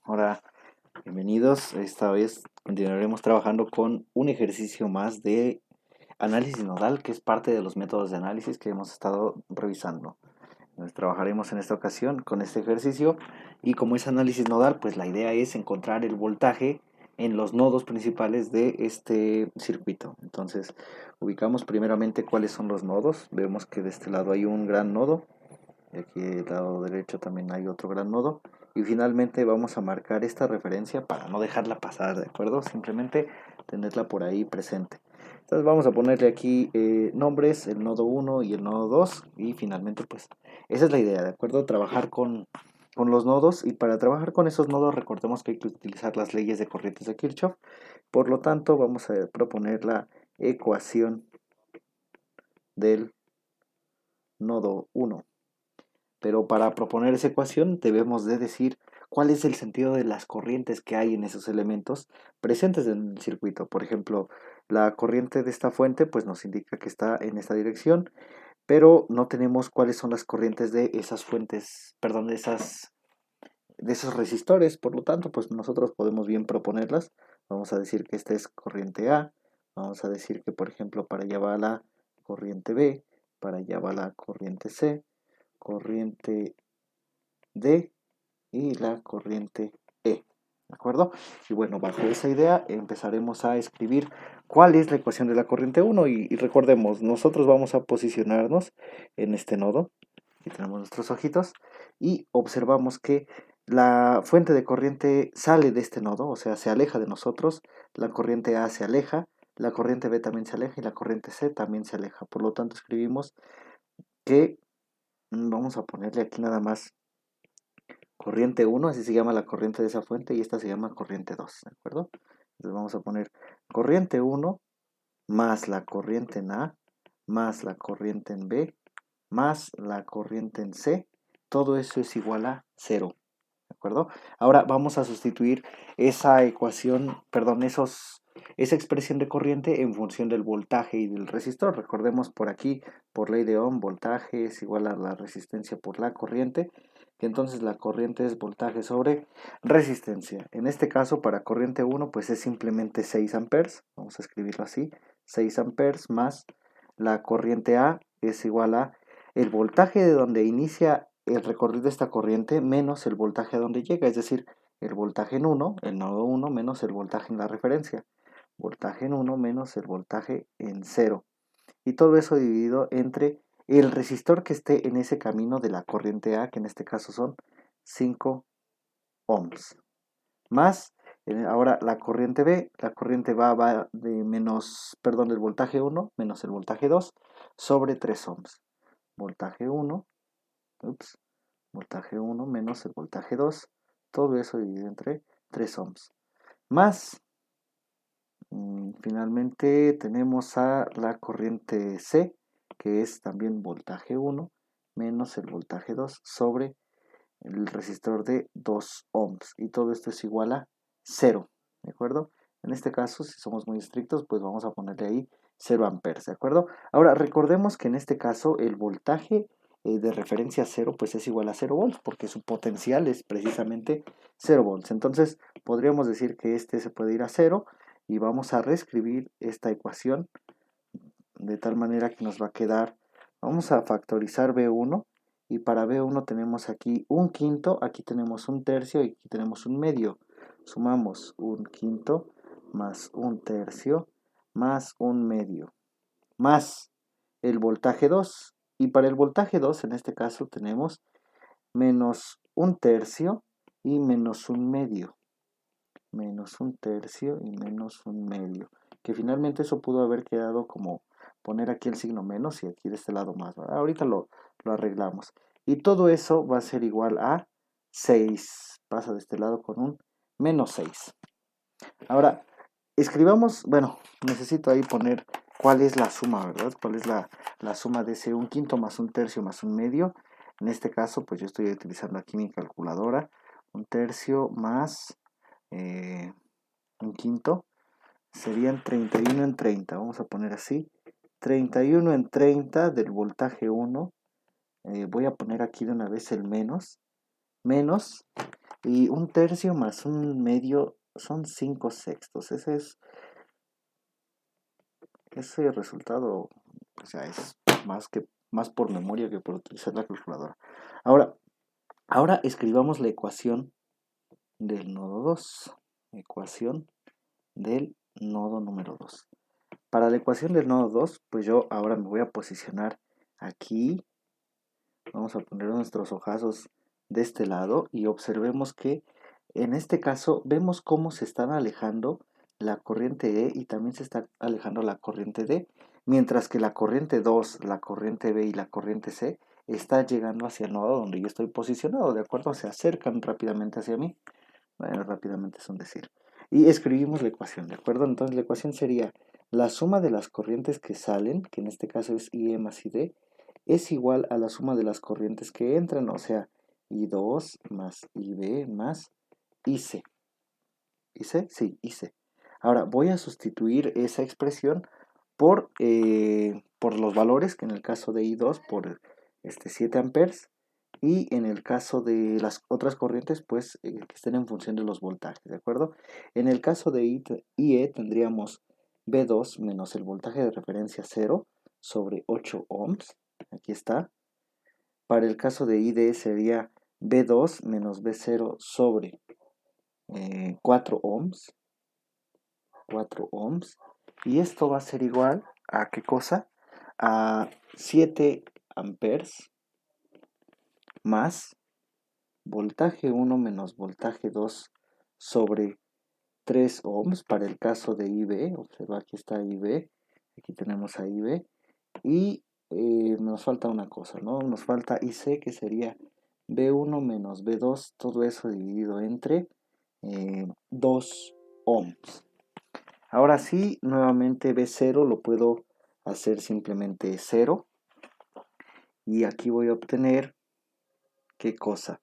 Hola, bienvenidos. Esta vez continuaremos trabajando con un ejercicio más de análisis nodal, que es parte de los métodos de análisis que hemos estado revisando. Entonces, trabajaremos en esta ocasión con este ejercicio y como es análisis nodal, pues la idea es encontrar el voltaje en los nodos principales de este circuito. Entonces, ubicamos primeramente cuáles son los nodos. Vemos que de este lado hay un gran nodo. Y aquí del lado derecho también hay otro gran nodo. Y finalmente vamos a marcar esta referencia para no dejarla pasar, ¿de acuerdo? Simplemente tenerla por ahí presente. Entonces vamos a ponerle aquí nombres, el nodo 1 y el nodo 2. Y finalmente pues esa es la idea, ¿de acuerdo? Trabajar con los nodos. Y para trabajar con esos nodos recordemos que hay que utilizar las leyes de corrientes de Kirchhoff. Por lo tanto vamos a proponer la ecuación del nodo 1. Pero para proponer esa ecuación debemos de decir cuál es el sentido de las corrientes que hay en esos elementos presentes en el circuito. Por ejemplo, la corriente de esta fuente pues nos indica que está en esta dirección, pero no tenemos cuáles son las corrientes de esas fuentes, perdón, de esos resistores. Por lo tanto, pues nosotros podemos bien proponerlas. Vamos a decir que esta es corriente A. Vamos a decir que, por ejemplo, para allá va la corriente B, para allá va la corriente C, corriente D y la corriente E. ¿De acuerdo? Y bueno, bajo esa idea empezaremos a escribir cuál es la ecuación de la corriente 1 y recordemos, nosotros vamos a posicionarnos en este nodo. Aquí tenemos nuestros ojitos y observamos que la fuente de corriente sale de este nodo, o sea, se aleja de nosotros, la corriente A se aleja, la corriente B también se aleja y la corriente C también se aleja. Por lo tanto, escribimos que vamos a ponerle aquí nada más corriente 1, así se llama la corriente de esa fuente, y esta se llama corriente 2, ¿de acuerdo? Entonces vamos a poner corriente 1 más la corriente en A, más la corriente en B, más la corriente en C, todo eso es igual a 0, ¿de acuerdo? Ahora vamos a sustituir esa ecuación, perdón, esa expresión de corriente en función del voltaje y del resistor. Recordemos por aquí, por ley de Ohm, voltaje es igual a la resistencia por la corriente, que entonces la corriente es voltaje sobre resistencia. En este caso, para corriente 1, pues es simplemente 6 amperes, vamos a escribirlo así, 6 amperes más la corriente A es igual a el voltaje de donde inicia el recorrido de esta corriente menos el voltaje a donde llega, es decir, el voltaje en 1, el nodo 1, menos el voltaje en la referencia. Voltaje en 1 menos el voltaje en 0. Y todo eso dividido entre el resistor que esté en ese camino de la corriente A, que en este caso son 5 ohms. Más, ahora la corriente B, la corriente va de menos, perdón, del voltaje 1 menos el voltaje 2 sobre 3 ohms. Voltaje 1, ups, voltaje 1 menos el voltaje 2, todo eso dividido entre 3 ohms. Más, finalmente tenemos a la corriente C, que es también voltaje 1 menos el voltaje 2 sobre el resistor de 2 ohms. Y todo esto es igual a 0, ¿de acuerdo? En este caso, si somos muy estrictos, pues vamos a ponerle ahí 0 amperes, ¿de acuerdo? Ahora, recordemos que en este caso el voltaje de referencia 0 pues es igual a 0 volts, porque su potencial es precisamente 0 volts. Entonces, podríamos decir que este se puede ir a 0 y vamos a reescribir esta ecuación de tal manera que nos va a quedar, vamos a factorizar B1 y para B1 tenemos aquí un quinto, aquí tenemos un tercio y aquí tenemos un medio. Sumamos un quinto más un tercio más un medio más el voltaje 2. Y para el voltaje 2 en este caso tenemos menos un tercio y menos un medio. Menos un tercio y menos un medio. Que finalmente eso pudo haber quedado como poner aquí el signo menos y aquí de este lado más, ¿verdad? Ahorita lo arreglamos. Y todo eso va a ser igual a 6. Pasa de este lado con un menos 6. Ahora, escribamos, bueno, necesito ahí poner cuál es la suma, ¿verdad? ¿Cuál es la suma de ese un quinto más un tercio más un medio? En este caso, pues yo estoy utilizando aquí mi calculadora. Un tercio más eh, un quinto serían 31 en 30. Vamos a poner así. 31 en 30 del voltaje 1. Voy a poner aquí de una vez el menos. Menos. Y un tercio más un medio son 5 sextos. Ese resultado, o sea, es más por memoria que por utilizar la calculadora. Ahora, ahora escribamos la ecuación del nodo 2. Ecuación del nodo número 2. Para la ecuación del nodo 2, pues yo ahora me voy a posicionar aquí. Vamos a poner nuestros ojazos de este lado y observemos que en este caso vemos cómo se están alejando la corriente E y también se está alejando la corriente D, mientras que la corriente 2, la corriente B y la corriente C está llegando hacia el nodo donde yo estoy posicionado, ¿de acuerdo? Se acercan rápidamente hacia mí. Bueno, rápidamente es un decir. Y escribimos la ecuación, ¿de acuerdo? Entonces la ecuación sería la suma de las corrientes que salen, que en este caso es IE más ID, es igual a la suma de las corrientes que entran, o sea, I2 más IB más IC. ¿IC? Sí, IC. Ahora voy a sustituir esa expresión por los valores, que en el caso de I2 por 7 amperes, y en el caso de las otras corrientes, pues que estén en función de los voltajes, ¿de acuerdo? En el caso de IE tendríamos B2 menos el voltaje de referencia 0 sobre 8 ohms, aquí está. Para el caso de ID sería B2 menos B0 sobre 4 ohms, 4 ohms, y esto va a ser igual a ¿qué cosa? A 7 amperes más voltaje 1 menos voltaje 2 sobre 3 ohms para el caso de IB. Observa, aquí está IB, aquí tenemos a IB, y nos falta una cosa, ¿no? Nos falta IC, que sería B1 menos B2, todo eso dividido entre 2 ohms. Ahora sí, nuevamente B0 lo puedo hacer simplemente 0, y aquí voy a obtener, ¿qué cosa?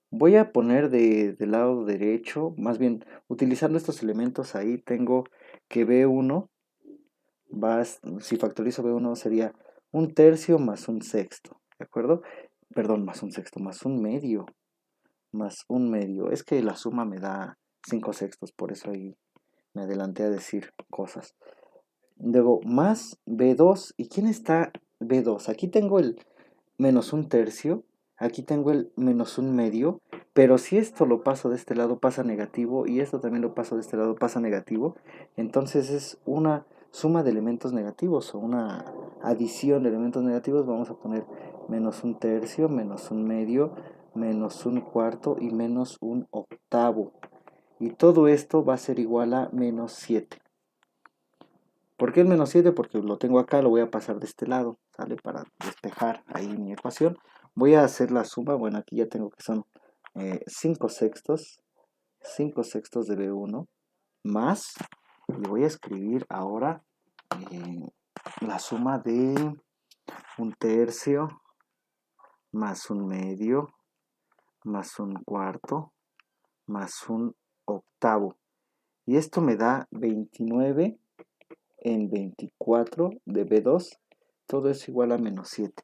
Voy a poner del lado derecho, más bien utilizando estos elementos ahí, tengo que B1 si factorizo B1 sería un tercio más un sexto, ¿de acuerdo? Perdón, más un sexto, más un medio, más un medio. Es que la suma me da 5 sextos, por eso ahí me adelanté a decir cosas. Luego, más B2. ¿Y quién está B2? Aquí tengo el menos un tercio, aquí tengo el menos un medio, pero si esto lo paso de este lado pasa negativo y esto también lo paso de este lado pasa negativo, entonces es una suma de elementos negativos o una adición de elementos negativos. Vamos a poner menos un tercio, menos un medio, menos un cuarto y menos un octavo. Y todo esto va a ser igual a menos 7. ¿Por qué el menos 7? Porque lo tengo acá, lo voy a pasar de este lado, ¿sale? Para despejar ahí mi ecuación. Voy a hacer la suma, bueno, aquí ya tengo que son 5 sextos, 5 sextos de B1, más, y voy a escribir ahora eh, la suma de un tercio, más un medio, más un cuarto, más un octavo. Y esto me da 29 en 24 de B2, todo es igual a menos 7.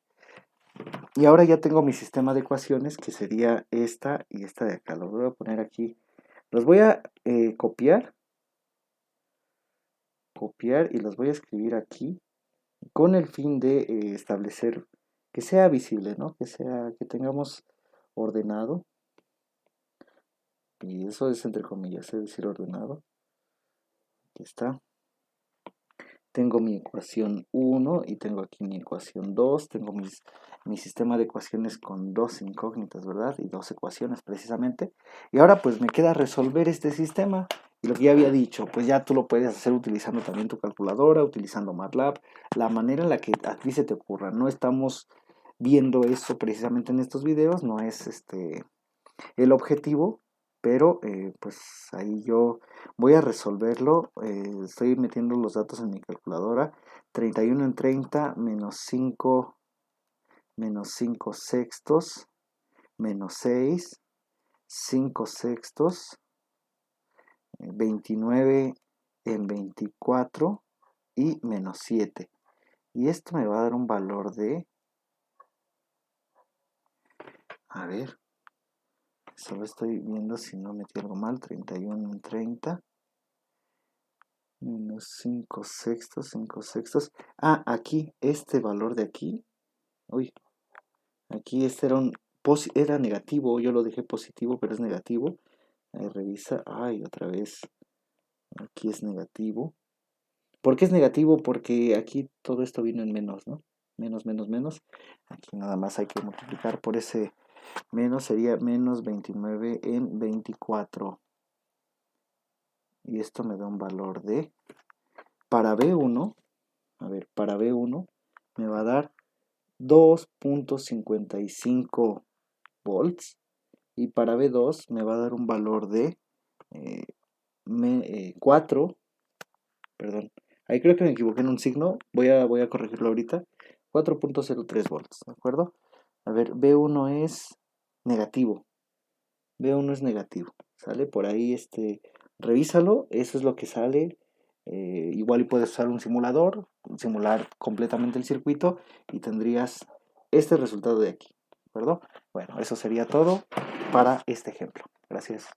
Y ahora ya tengo mi sistema de ecuaciones, que sería esta y esta de acá. Los voy a poner aquí. Los voy a copiar y los voy a escribir aquí con el fin de establecer que sea visible, ¿no? Que tengamos ordenado. Y eso es entre comillas, es decir, ordenado. Aquí está. Tengo mi ecuación 1 y tengo aquí mi ecuación 2. Tengo mi sistema de ecuaciones con dos incógnitas, ¿verdad? Y dos ecuaciones precisamente. Y ahora pues me queda resolver este sistema. Y lo que ya había dicho, pues ya tú lo puedes hacer utilizando también tu calculadora, utilizando MATLAB, la manera en la que a ti se te ocurra. No estamos viendo eso precisamente en estos videos, no es el objetivo, pero pues ahí yo voy a resolverlo. Estoy metiendo los datos en mi calculadora. 31 en 30 menos 5 sextos, menos 6, 5 sextos, 29 en 24 y menos 7. Y esto me va a dar un valor de, a ver, Solo estoy viendo si no metí algo mal. 31 en 30. Menos 5 sextos, 5 sextos. Ah, aquí, este valor de aquí. Uy, aquí este era negativo. Yo lo dejé positivo, pero es negativo. Ahí revisa. Ay, otra vez. Aquí es negativo. ¿Por qué es negativo? Porque aquí todo esto vino en menos, ¿no? Menos, menos, menos. Aquí nada más hay que multiplicar por ese menos. Sería menos 29 en 24. Y esto me da un valor de... Para B1, a ver, para B1 me va a dar 2.55 volts. Y para B2 me va a dar un valor de 4. Perdón. Ahí creo que me equivoqué en un signo. Voy a corregirlo ahorita. 4.03 volts, ¿de acuerdo? A ver, B1 es negativo. B1 es negativo. ¿Sale? Por ahí, revísalo. Eso es lo que sale. Igual y puedes usar un simulador, simular completamente el circuito y tendrías este resultado de aquí. ¿De acuerdo? Bueno, eso sería todo para este ejemplo. Gracias.